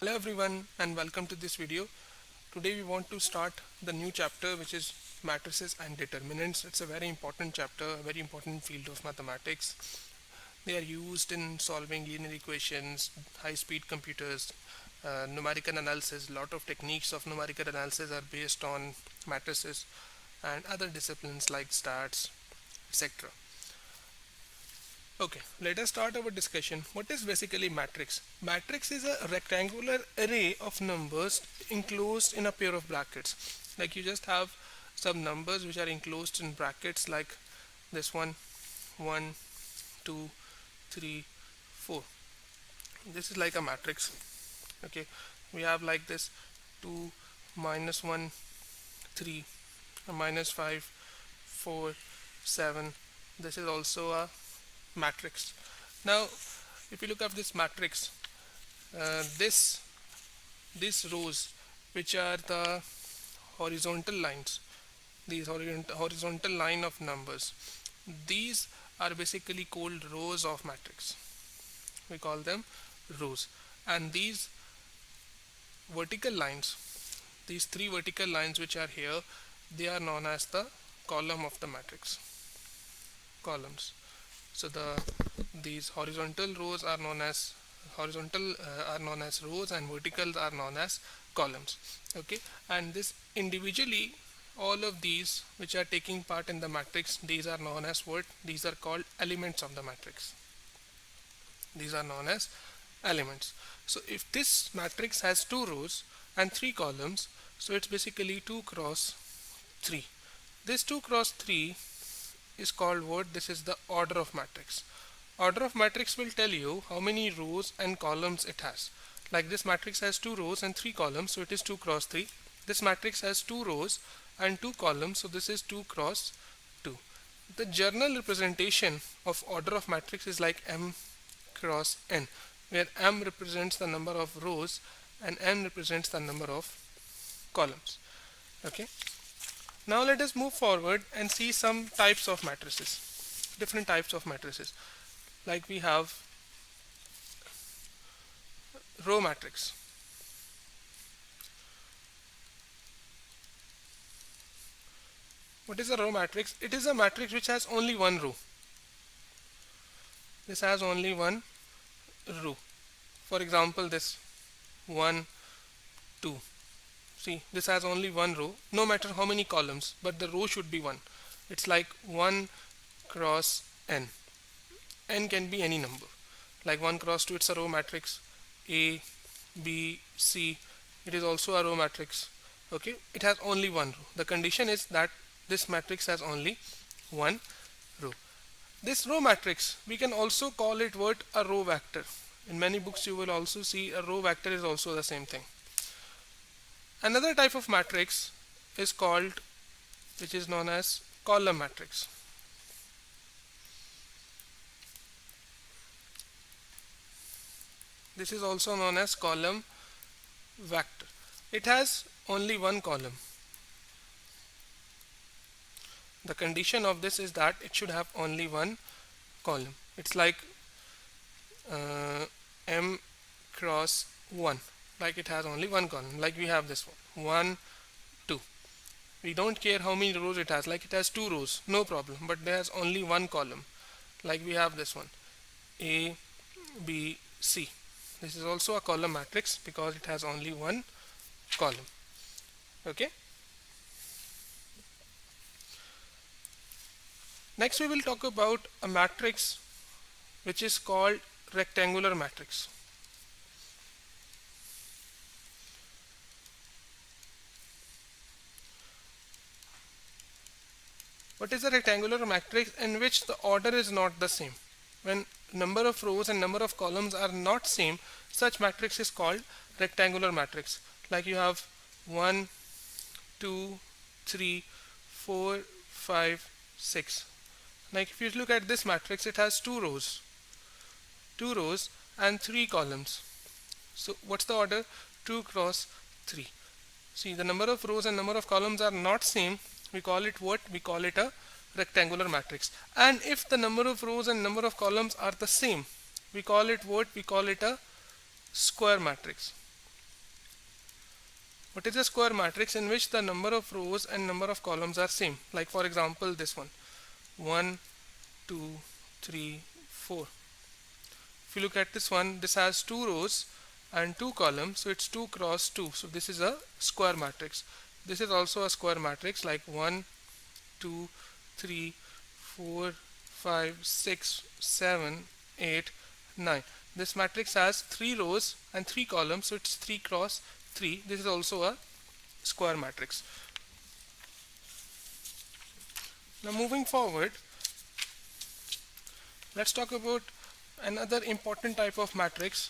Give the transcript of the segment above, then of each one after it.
Hello everyone and welcome to this video. Today we want to start the new chapter which is matrices and determinants. It's a very important chapter, a very important field of mathematics. They are used in solving linear equations, high-speed computers, numerical analysis. A lot of techniques of numerical analysis are based on matrices and other disciplines like stats, etc. Okay, let us start our discussion. What is basically matrix? Matrix is a rectangular array of numbers enclosed in a pair of brackets. Like you just have some numbers which are enclosed in brackets like this one, 2, 3, 4. This is like a matrix. Okay, we have like this 2, -1, 3, -5, 4, 7. This is also a matrix. Now, if you look at this matrix, this these rows, which are the horizontal lines, these horizontal line of numbers, these are basically called rows of matrix. We call them rows, and these vertical lines, these three vertical lines which are here, they are known as the column of the matrix. Columns. So these horizontal rows are known as rows, and verticals are known as columns. Okay, and this individually, all of these which are taking part in the matrix, these are known as what? These are called elements of the matrix. These are known as elements. So if this matrix has two rows and three columns, so it's basically 2 cross 3. This 2 cross 3 is called what? This is the order of matrix. Order of matrix will tell you how many rows and columns it has. Like this matrix has 2 rows and 3 columns, so it is 2 cross 3. This matrix has 2 rows and 2 columns, so this is 2 cross 2. The general representation of order of matrix is like m cross n, where m represents the number of rows and n represents the number of columns. Okay. Now let us move forward and see some types of matrices, different types of matrices. Like we have row matrix. What is a row matrix? It is a matrix which has only one row. This has only one row. For example, this 1, 2. See, this has only one row, no matter how many columns, but the row should be 1. It's like 1 cross n. N can be any number. Like 1 cross 2, it's a row matrix. A, B, C, it is also a row matrix. Okay, it has only one row. The condition is that this matrix has only one row. This row matrix, we can also call it what? A row vector. In many books you will also see a row vector is also the same thing. Another type of matrix is called, which is known as column matrix. This is also known as column vector. It has only one column. The condition of this is that it should have only one column. It's like m cross 1, like it has only one column. Like we have this one, 1, 2. We don't care how many rows it has. Like it has 2 rows, no problem, but there has only one column. Like we have this one, A, B, C. This is also a column matrix because it has only one column. Okay. Next we will talk about a matrix which is called rectangular matrix. What is a rectangular matrix? In which the order is not the same. When number of rows and number of columns are not same, such matrix is called rectangular matrix. Like you have 1, 2, 3, 4, 5, 6. Like if you look at this matrix, it has 2 rows and 3 columns. So what's the order? 2 cross 3. See, the number of rows and number of columns are not same. We call it what? We call it a rectangular matrix. And if the number of rows and number of columns are the same, we call it what? We call it a square matrix. What is a square matrix? In which the number of rows and number of columns are same. Like for example this one, 1, 2, 3, 4. If you look at this one, this has 2 rows and 2 columns, so it's 2 cross 2. So this is a square matrix. This is also a square matrix, like 1, 2, 3, 4, 5, 6, 7, 8, 9. This matrix has 3 rows and 3 columns, so it's 3 cross 3. This is also a square matrix. Now moving forward, let's talk about another important type of matrix,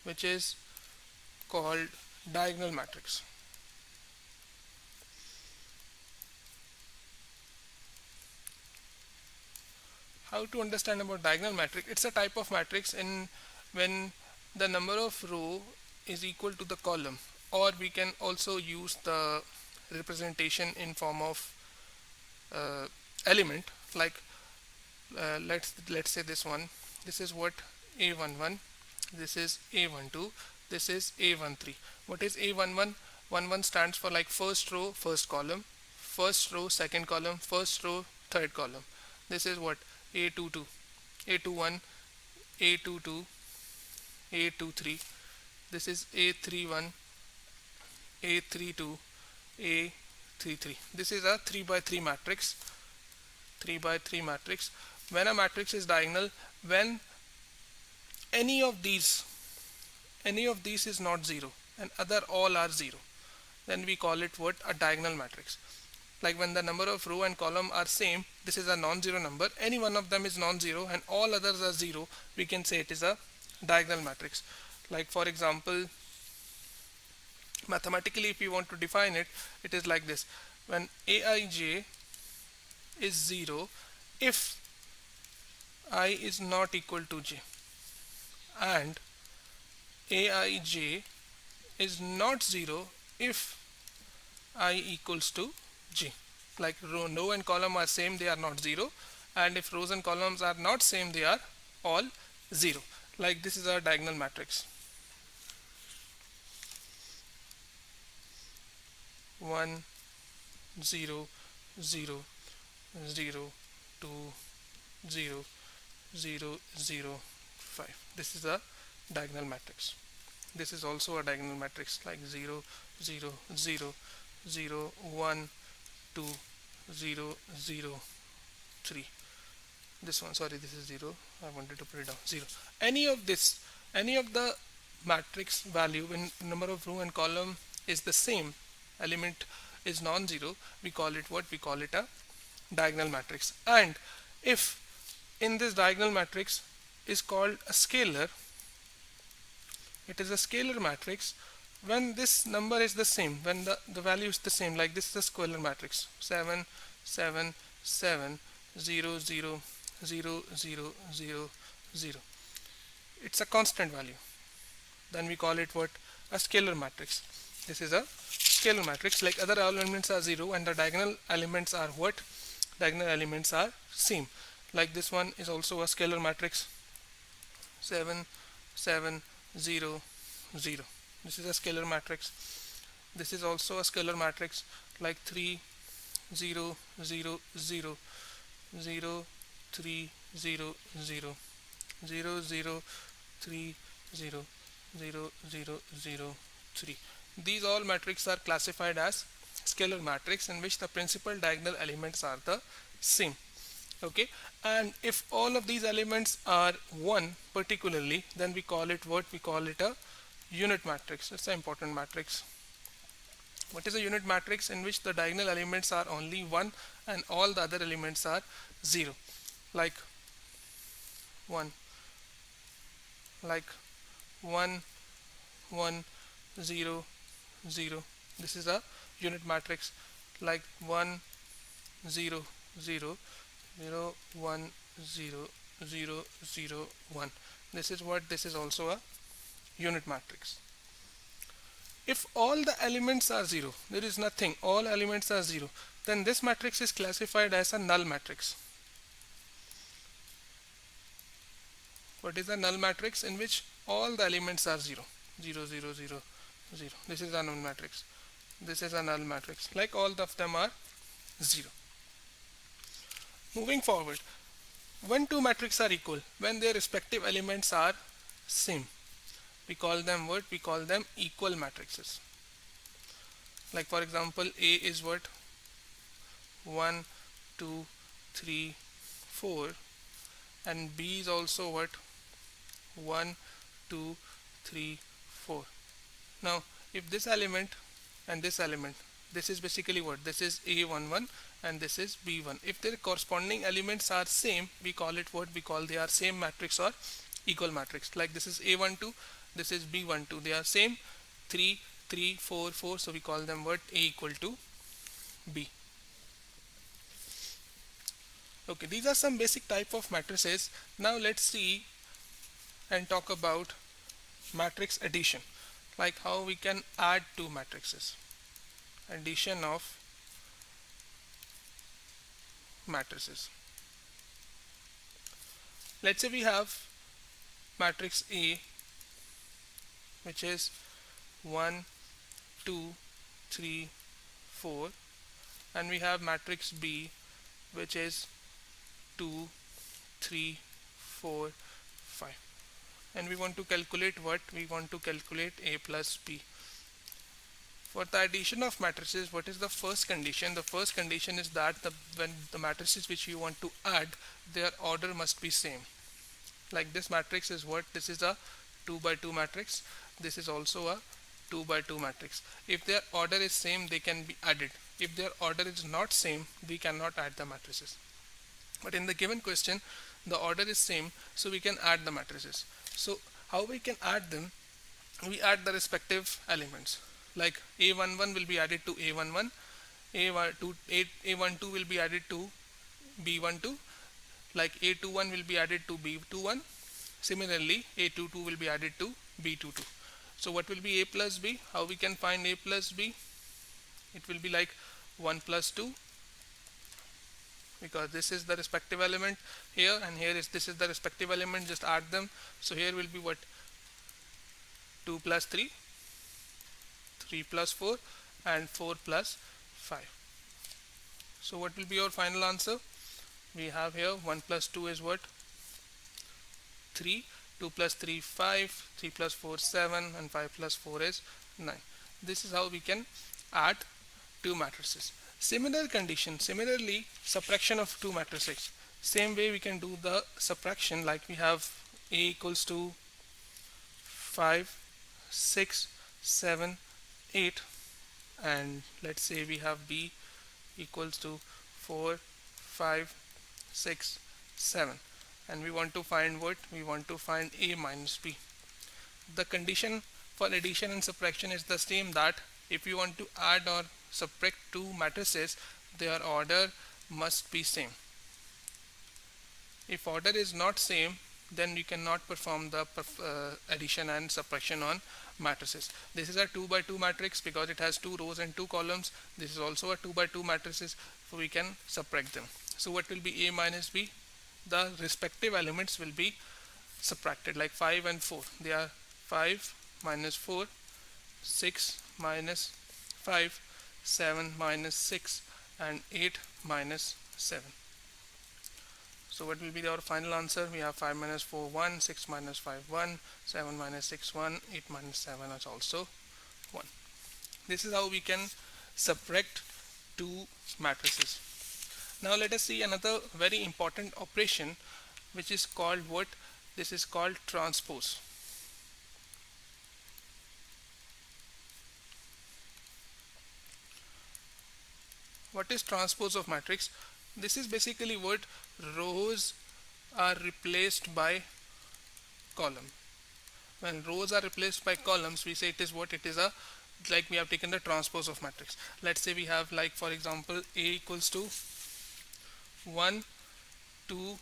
which is called diagonal matrix. How to understand about diagonal matrix? It's a type of matrix in when the number of row is equal to the column, or we can also use the representation in form of element, like let's say this one. This is what a11, this is a12, this is a13. What is a11? 11 stands for like first row first column, first row second column, first row third column. This is what a22, a21, a22, a23. This is a31, a32, a33. This is a 3 by 3 matrix. 3 by 3 matrix. When a matrix is diagonal, when any of these is not 0 and other all are 0, then we call it what? A diagonal matrix. Like when the number of row and column are same, this is a non-zero number. Any one of them is non-zero and all others are 0, we can say it is a diagonal matrix. Like for example, mathematically if we want to define it, it is like this. When aij is 0 if I is not equal to j, and aij is not 0 if I equals to j. Like row and column are same, they are not 0, and if rows and columns are not same, they are all 0. Like this is our diagonal matrix. 1, 0, 0, 0, 2, 0, 0, 0, 5. This is a diagonal matrix. This is also a diagonal matrix, like 0, 0, 0, 0, 1, 2, 0, 0, 3. This one, sorry, this is 0. I wanted to put it down. 0. Any of the matrix value when number of row and column is the same, element is non-zero, we call it what? We call it a diagonal matrix. And if in this diagonal matrix is called a scalar, it is a scalar matrix when this number is the same, when the value is the same. Like this is a scalar matrix, 7, 7, 7, 0, 0, 0, 0, 0, 0. It's a constant value. Then we call it what? A scalar matrix. This is a scalar matrix. Like other elements are 0 and the diagonal elements are what? Diagonal elements are same. Like this one is also a scalar matrix, 7, 7, 0, 0. This is a scalar matrix. This is also a scalar matrix, like 3, 0, 0, 0, 0, 3, 0, 0, 0, 0, 3, 0, 0, 0, 0, 3. These all matrices are classified as scalar matrix in which the principal diagonal elements are the same. Okay, and if all of these elements are 1 particularly, then we call it what? We call it a unit matrix. It's an important matrix. What is a unit matrix? In which the diagonal elements are only 1 and all the other elements are 0. Like 1, like 1, 1, 0, 0. This is a unit matrix, like 1, 0, 0, 0, 1, 0, 0, 0, 1. This is what? This is also a unit matrix. If all the elements are 0, there is nothing, all elements are 0, then this matrix is classified as a null matrix. What is a null matrix? In which all the elements are 0, 0, 0, 0, 0. This is a null matrix. This is a null matrix, like all of them are 0. Moving forward, when two matrices are equal, when their respective elements are same, we call them what? We call them equal matrices. Like for example, A is what? 1, 2, 3, 4, and B is also what? 1, 2, 3, 4. Now, if this element and this element, this is basically what? This is A11 and this is B1. If their corresponding elements are same, we call it what? We call they are same matrix or equal matrix. Like this is A12, this is B12. They are same, 3, 3, 4, 4. So we call them what? A equal to B. Okay, these are some basic type of matrices. Now let's see and talk about matrix addition, like how we can add two matrices. Addition of matrices. Let's say we have matrix A, which is 1, 2, 3, 4, and we have matrix B, which is 2, 3, 4, 5. And we want to calculate what? We want to calculate A plus B. For the addition of matrices, what is the first condition? The first condition is that when the matrices which you want to add, their order must be same. Like this matrix is what? This is a 2 by 2 matrix. This is also a 2 by 2 matrix. If their order is same, they can be added. If their order is not same, we cannot add the matrices. But in the given question, the order is same, so we can add the matrices. So how we can add them? We add the respective elements. Like A11 will be added to A11, A12 will be added to B12, like A21 will be added to B21. Similarly, A22 will be added to B22. So what will be A plus B? How we can find A plus B? It will be like 1 plus 2, because this is the respective element here, and here is this is the respective element. Just add them. So here will be what? 2 plus 3, 3 plus 4, and 4 plus 5. So what will be your final answer? We have here 1 plus 2 is what? 3, 2 plus 3 5, 3 plus 4 7, and 5 plus 4 is 9. This is how we can add two matrices. Similar condition, similarly subtraction of two matrices. Same way we can do the subtraction, like we have A equals to 5, 6, 7, 8, and let's say we have B equals to 4, 5, 6, 7, and we want to find what? We want to find A minus B. The condition for addition and subtraction is the same, that if you want to add or subtract two matrices, their order must be same. If order is not same, then you cannot perform the addition and subtraction on matrices. This is a 2 by 2 matrix because it has 2 rows and 2 columns. This is also a 2 by 2 matrices, so we can subtract them. So what will be A minus B? The respective elements will be subtracted, like 5 and 4. They are 5 minus 4, 6 minus 5, 7 minus 6, and 8 minus 7. So what will be our final answer? We have 5 minus 4 1, 6 minus 5 1, 7 minus 6 1, 8 minus 7 is also 1. This is how we can subtract two matrices. Now let us see another very important operation, which is called what? This is called transpose. What is transpose of matrix? This is basically what? Rows are replaced by column. When rows are replaced by columns, we say it is what? It is a, like we have taken the transpose of matrix. Let's say we have, like for example, A equals to 1, 2,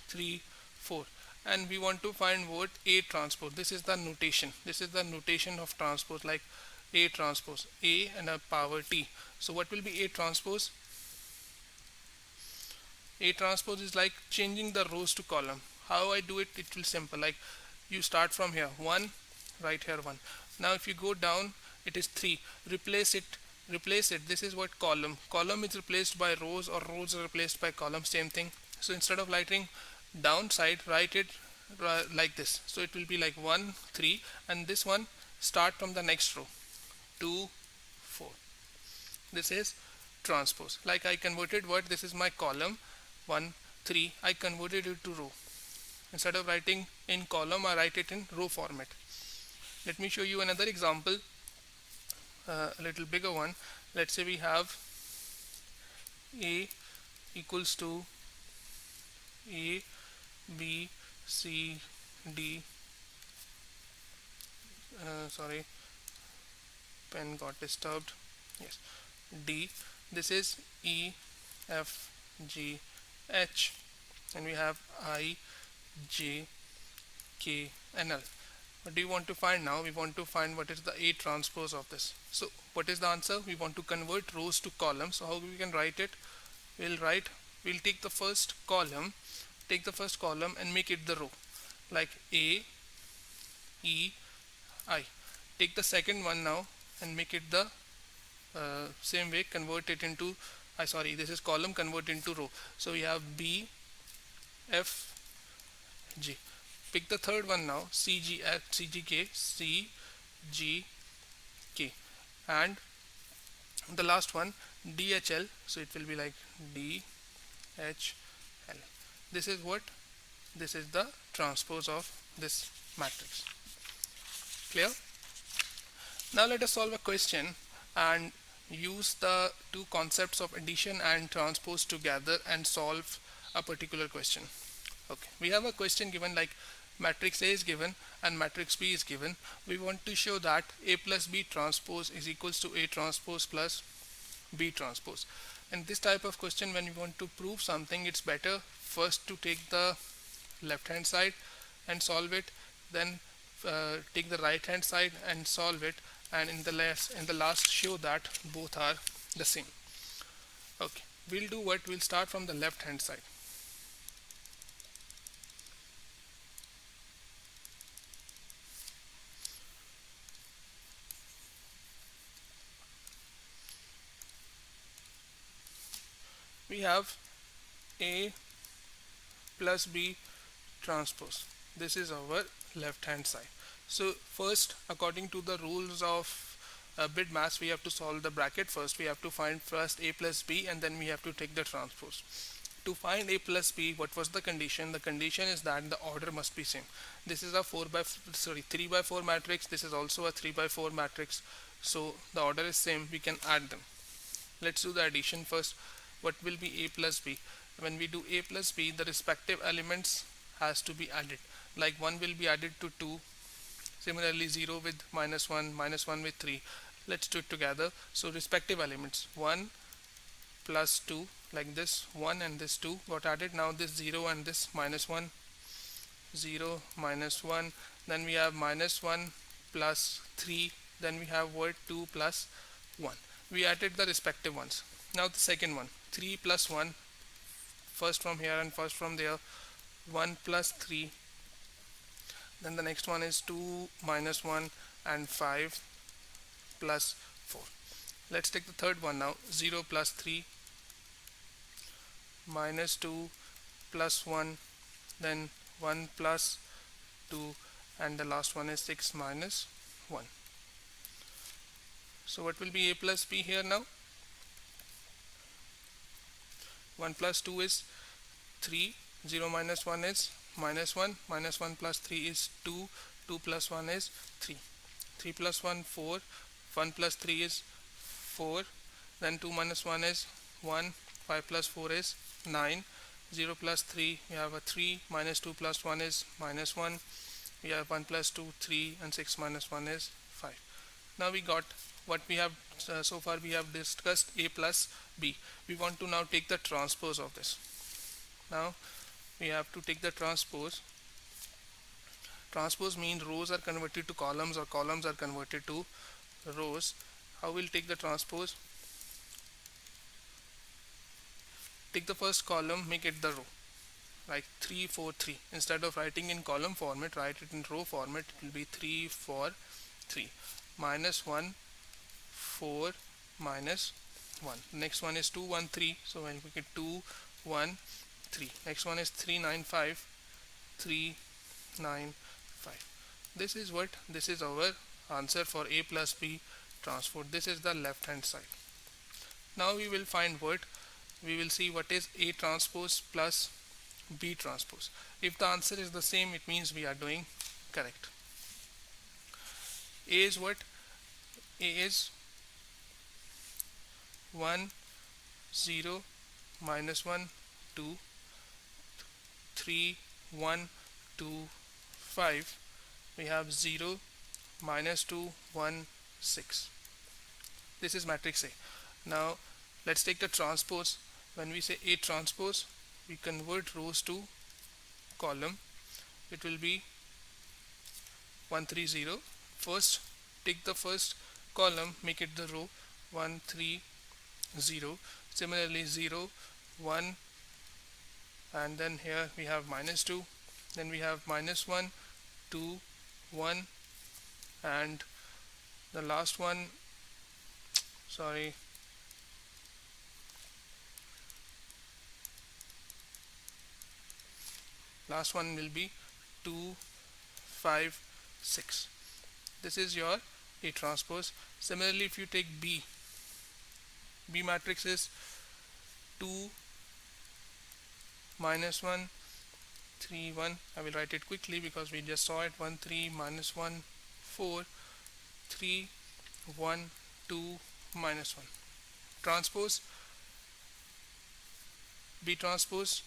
3, 4, and we want to find what? A transpose. This is the notation. This is the notation of transpose, like A transpose, A and a power T. So what will be A transpose? A transpose is like changing the rows to column. How I do it? It will simple. Like you start from here 1, right here 1. Now if you go down, it is 3. Replace it, this is what column is replaced by rows, or rows are replaced by columns, same thing. So instead of writing downside, write it like this. So it will be like 1 3, and this one start from the next row, 2 4. This is transpose. Like I converted what, this is my column 1 3, I converted it to row. Instead of writing in column, I write it in row format. Let me show you another example, a little bigger one. Let's say we have a equals to a b c d, sorry, pen got disturbed, yes, d. This is e f g h, and we have I j k and l. What do you want to find now? We want to find what is the A transpose of this. So what is the answer? We want to convert rows to columns. So how we can write it? We'll take the first column, and make it the row, like A E I. Take the second one now and make it the same way, convert it into, sorry, this is column, convert into row. So we have B F G. Pick the third one now, C G K, and the last one DHL. So it will be like DHL. This is what? This is the transpose of this matrix. Clear? Now let us solve a question and use the two concepts of addition and transpose together and solve a particular question. Okay, we have a question given, like matrix A is given and matrix B is given. We want to show that A plus B transpose is equals to A transpose plus B transpose. In this type of question, when we want to prove something, it's better first to take the left hand side and solve it, then take the right hand side and solve it, and in the last show that both are the same. Okay, we'll do what? We'll start from the left hand side. We have A plus B transpose. This is our left hand side. So first, according to the rules of bit mass, we have to solve the bracket first. We have to find first A plus B, and then we have to take the transpose. To find A plus B, what was the condition? The condition is that the order must be same. This is a 3 by 4 matrix. This is also a 3 by 4 matrix. So the order is same. We can add them. Let's do the addition first. What will be A plus B? When we do A plus B, the respective elements has to be added. Like 1 will be added to 2. Similarly, 0 with -1, -1 with 3. Let's do it together. So respective elements, 1 plus 2, like this 1 and this 2 got added. Now this 0 and this -1, 0 -1. Then we have -1 plus 3. Then we have what? 2 plus 1. We added the respective ones. Now the second one, 3 plus 1, first from here and first from there, 1 plus 3. Then the next one is 2 minus 1 and 5 plus 4. Let's take the third one now, 0 plus 3, minus 2 plus 1, then 1 plus 2, and the last one is 6 minus 1. So what will be A plus B here now? 1 plus 2 is 3, 0 minus 1 is -1, -1 plus 3 is 2, 2 plus 1 is 3, 3 plus 1 4, 1 plus 3 is 4, then 2 minus 1 is 1, 5 plus 4 is 9, 0 plus 3 we have a 3, minus 2 plus 1 is -1, we have 1 plus 2 3, and 6 minus 1 is 5. Now we got what we have so far. We have discussed A plus B. We want to now take the transpose of this. Now we have to take the transpose. Transpose means rows are converted to columns or columns are converted to rows. How will take the transpose? Take the first column, make it the row, like 3 4 3. Instead of writing in column format, write it in row format. It will be 3 4 3, -1 4 minus 1. Next one is 2 1 3, so when we get 2 1 3. Next one is 3 9 5 3 9 5. This is what, this is our answer for A plus B transpose. This is the left hand side. Now we will find what, we will see what is A transpose plus B transpose. If the answer is the same, it means we are doing correct. A is what? A is 1 0 minus 1 2 3 1 2 5. We have 0 minus 2 1 6. This is matrix A. Now let's take the transpose. When we say A transpose, we convert rows to column. It will be 1 3 0. First take the first column, make it the row 1 3 0. Similarly 0 1, and then here we have minus 2, then we have minus 1 2 1, and the last one, sorry, last one will be 2 5 6. This is your A transpose. Similarly, if you take B matrix is 2 minus 1 3 1. I will write it quickly because we just saw it. 1 3 minus 1 4 3 1 2 minus 1. Transpose B transpose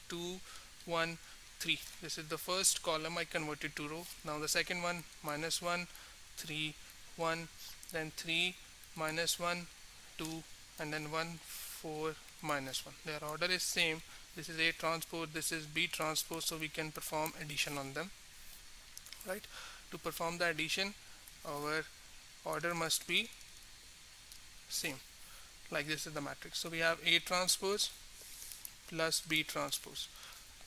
2 1 3. This is the first column I converted to row. Now the second one, minus 1 3 1, then 3 minus 1 2, and then 1 4 minus 1. Their order is same. This is A transpose, this is B transpose, so we can perform addition on them, right? To perform the addition, our order must be same. Like this is the matrix. So we have A transpose plus B transpose.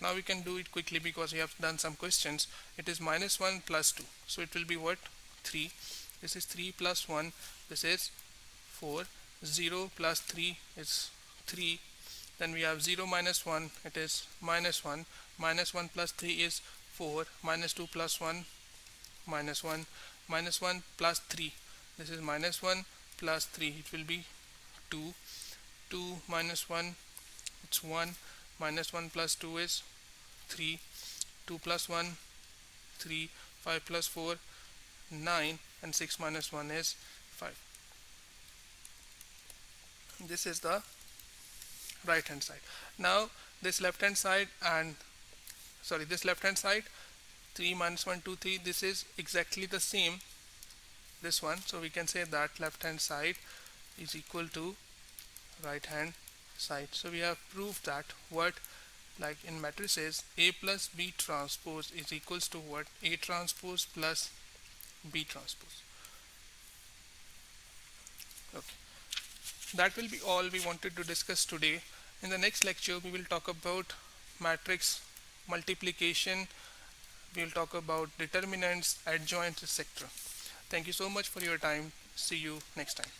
Now we can do it quickly because we have done some questions. It is minus 1 plus 2, so it will be what? 3. This is 3 plus 1, this is 4. 0 plus 3 is 3. Then we have 0 minus 1, it is minus 1. Minus 1 plus 3 is 4. Minus 2 plus 1, minus 1. Minus 1 plus 3, this is minus 1 plus 3, it will be 2. 2 minus 1, it's 1. Minus 1 plus 2 is 3. 2 plus 1, 3. 5 plus 4, 9. And 6 minus 1 is 5. This is the right hand side. Now this left hand side and this left hand side, 3 minus 1 2 3, this is exactly the same, this one. So we can say that left hand side is equal to right hand side. So we have proved that what, like in matrices, A plus B transpose is equals to what? A transpose plus B transpose. Okay, that will be all we wanted to discuss today. In the next lecture we will talk about matrix multiplication, we will talk about determinants, adjoints, etc. Thank you so much for your time. See you next time.